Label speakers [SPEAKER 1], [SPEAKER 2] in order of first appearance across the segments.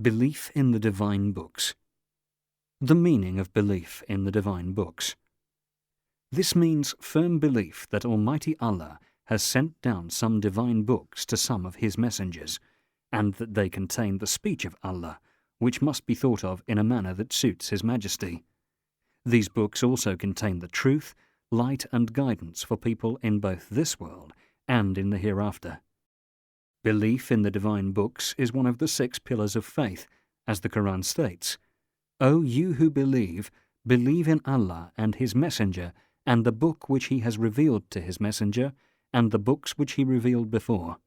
[SPEAKER 1] Belief in the Divine Books. The meaning of belief in the Divine Books. This means firm belief that Almighty Allah has sent down some divine books to some of His messengers, and that they contain the speech of Allah, which must be thought of in a manner that suits His Majesty. These books also contain the truth, light and guidance for people in both this world and in the hereafter. Belief in the divine books is one of the 6 pillars of faith, as the Quran states, "O you who believe in Allah and His Messenger, and the book which He has revealed to His Messenger, and the books which He revealed before."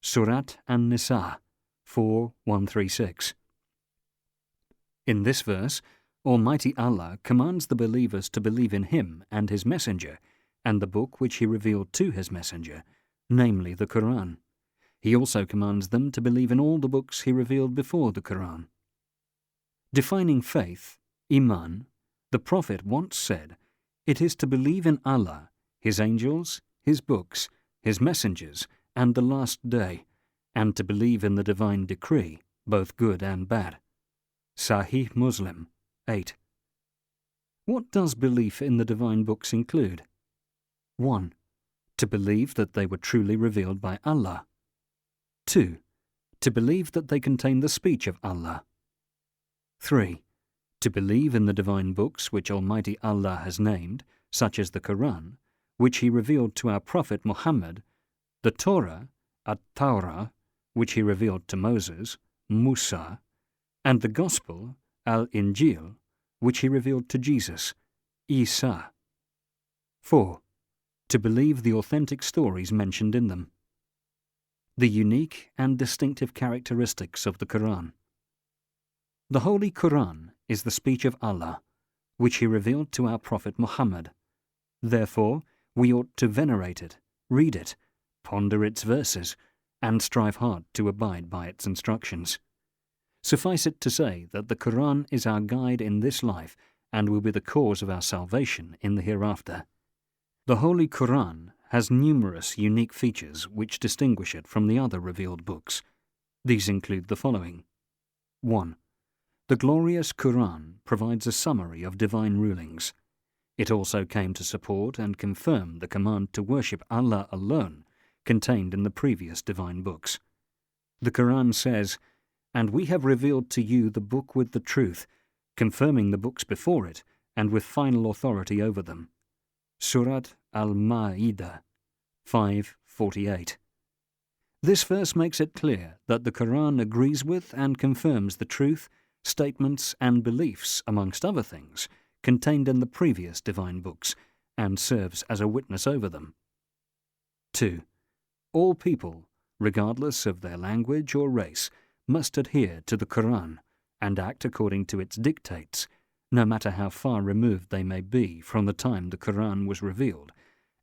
[SPEAKER 1] Surat An-Nisa 4:136. In this verse, Almighty Allah commands the believers to believe in Him and His Messenger, and the book which He revealed to His Messenger, namely the Quran. He also commands them to believe in all the books He revealed before the Quran. Defining faith, Iman, the Prophet once said, "It is to believe in Allah, His angels, His books, His messengers, and the last day, and to believe in the divine decree, both good and bad." Sahih Muslim 8. What does belief in the divine books include? 1. To believe that they were truly revealed by Allah. 2. To believe that they contain the speech of Allah. 3. To believe in the divine books which Almighty Allah has named, such as the Quran, which He revealed to our Prophet Muhammad, the Torah, At-Tawrah, which He revealed to Moses, Musa, and the Gospel, Al-Injil, which He revealed to Jesus, Isa. 4. To believe the authentic stories mentioned in them. The unique and distinctive characteristics of the Quran. The Holy Quran is the speech of Allah, which He revealed to our Prophet Muhammad. Therefore, we ought to venerate it, read it, ponder its verses, and strive hard to abide by its instructions. Suffice it to say that the Quran is our guide in this life and will be the cause of our salvation in the hereafter. The Holy Quran has numerous unique features which distinguish it from the other revealed books. These include the following. 1. The glorious Quran provides a summary of divine rulings. It also came to support and confirm the command to worship Allah alone contained in the previous divine books. The Quran says, "And we have revealed to you the book with the truth, confirming the books before it, and with final authority over them." Surat Al-Ma'idah 5:48. This verse makes it clear that the Quran agrees with and confirms the truth, statements and beliefs, amongst other things, contained in the previous divine books, and serves as a witness over them. 2. All people, regardless of their language or race, must adhere to the Quran and act according to its dictates, no matter how far removed they may be from the time the Quran was revealed,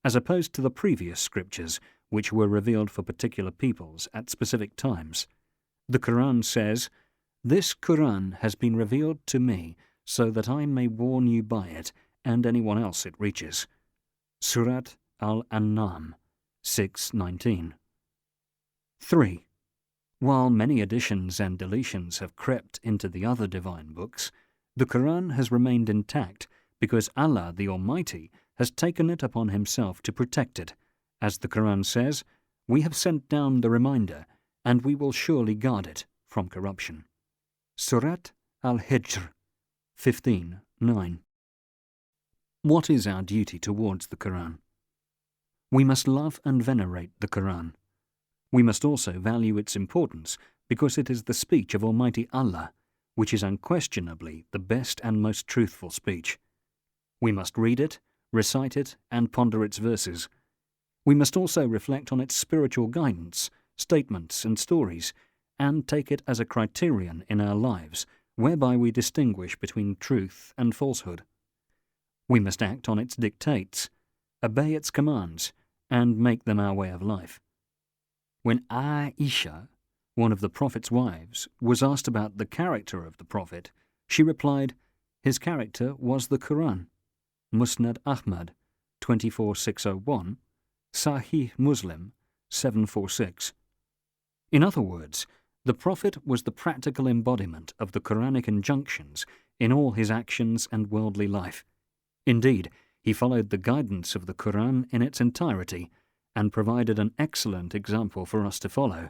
[SPEAKER 1] as opposed to the previous scriptures which were revealed for particular peoples at specific times. The Quran says, "This Quran has been revealed to me so that I may warn you by it and anyone else it reaches." Surat Al-An'am 6:19. 3. While many additions and deletions have crept into the other divine books, the Quran has remained intact because Allah the Almighty has taken it upon Himself to protect it. As the Quran says, "We have sent down the reminder, and we will surely guard it from corruption." Surat Al-Hijr 15:9. What is our duty towards the Quran? We must love and venerate the Quran. We must also value its importance because it is the speech of Almighty Allah, which is unquestionably the best and most truthful speech. We must read it, recite it, and ponder its verses. We must also reflect on its spiritual guidance, statements, and stories, and take it as a criterion in our lives, whereby we distinguish between truth and falsehood. We must act on its dictates, obey its commands, and make them our way of life. When Aisha, one of the Prophet's wives, was asked about the character of the Prophet, she replied, "His character was the Quran." Musnad Ahmad 24601, Sahih Muslim 746. In other words, The Prophet was the practical embodiment of the Quranic injunctions in all his actions and worldly life. Indeed, he followed the guidance of the Quran in its entirety and provided an excellent example for us to follow.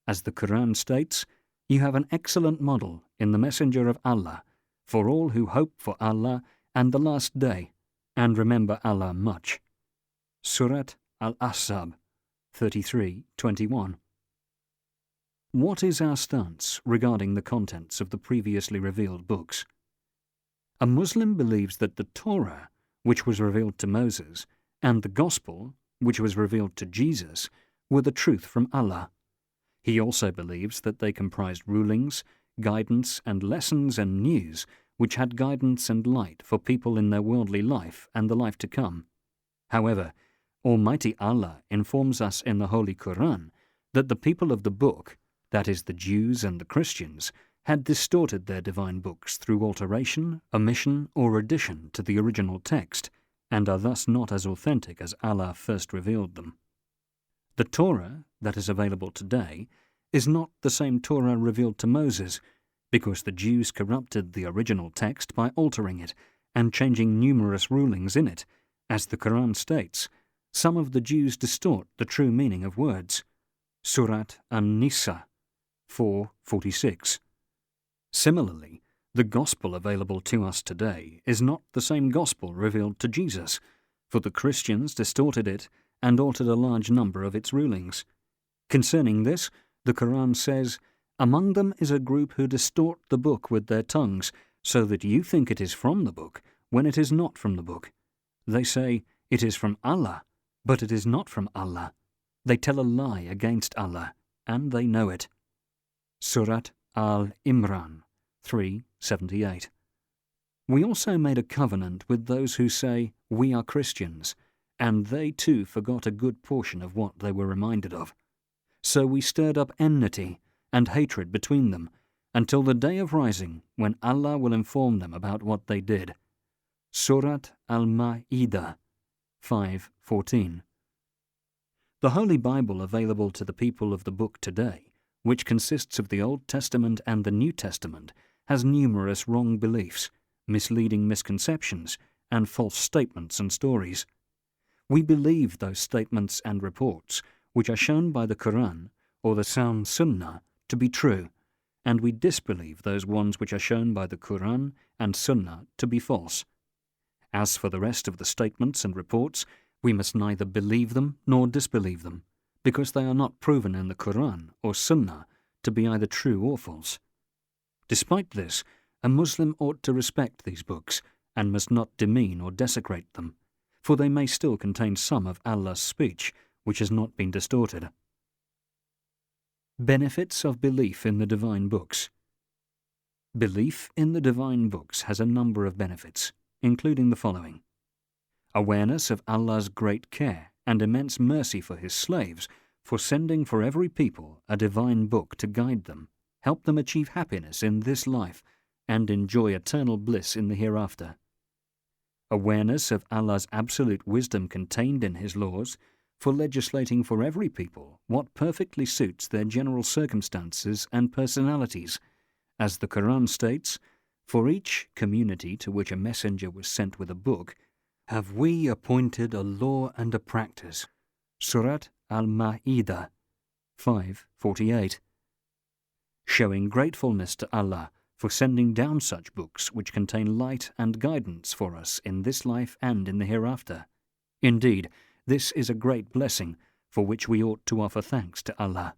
[SPEAKER 1] As the Quran states, "You have an excellent model in the Messenger of Allah for all who hope for Allah and the Last Day and remember Allah much." Surat Al-Ahzab 33:21. What is our stance regarding the contents of the previously revealed books? A Muslim believes that the Torah, which was revealed to Moses, and the Gospel, which was revealed to Jesus, were the truth from Allah. He also believes that they comprised rulings, guidance, and lessons and news which had guidance and light for people in their worldly life and the life to come. However, Almighty Allah informs us in the Holy Quran that the people of the book, that is the Jews and the Christians, had distorted their divine books through alteration, omission, or addition to the original text, and are thus not as authentic as Allah first revealed them. The Torah that is available today is not the same Torah revealed to Moses, because the Jews corrupted the original text by altering it and changing numerous rulings in it. As the Quran states, some of the Jews distort the true meaning of words. Surat An-Nisa 4:46. Similarly, the gospel available to us today is not the same gospel revealed to Jesus, for the Christians distorted it and altered a large number of its rulings. Concerning this, the Quran says, "Among them is a group who distort the book with their tongues, so that you think it is from the book, when it is not from the book. They say, it is from Allah, but it is not from Allah. They tell a lie against Allah, and they know it." Surat Al-Imran 3:78. We also made a covenant with those who say, "We are Christians," and they too forgot a good portion of what they were reminded of. So we stirred up enmity and hatred between them, until the day of rising, when Allah will inform them about what they did. Surat Al-Ma'idah 5:14. The Holy Bible available to the people of the book today, which consists of the Old Testament and the New Testament, has numerous wrong beliefs, misleading misconceptions, and false statements and stories. We believe those statements and reports which are shown by the Quran or the sound Sunnah to be true, and we disbelieve those ones which are shown by the Quran and Sunnah to be false. As for the rest of the statements and reports, we must neither believe them nor disbelieve them, because they are not proven in the Quran or Sunnah to be either true or false. Despite this, a Muslim ought to respect these books and must not demean or desecrate them, for they may still contain some of Allah's speech which has not been distorted. Benefits of belief in the divine books. Belief in the divine books has a number of benefits, including the following: awareness of Allah's great care and immense mercy for His slaves, for sending for every people a divine book to guide them, help them achieve happiness in this life, and enjoy eternal bliss in the hereafter. Awareness of Allah's absolute wisdom contained in His laws, for legislating for every people what perfectly suits their general circumstances and personalities. As the Quran states, "For each community to which a messenger was sent with a book, have we appointed a law and a practice." Surat Al-Ma'idah 5:48. Showing gratefulness to Allah for sending down such books which contain light and guidance for us in this life and in the hereafter. Indeed, this is a great blessing for which we ought to offer thanks to Allah.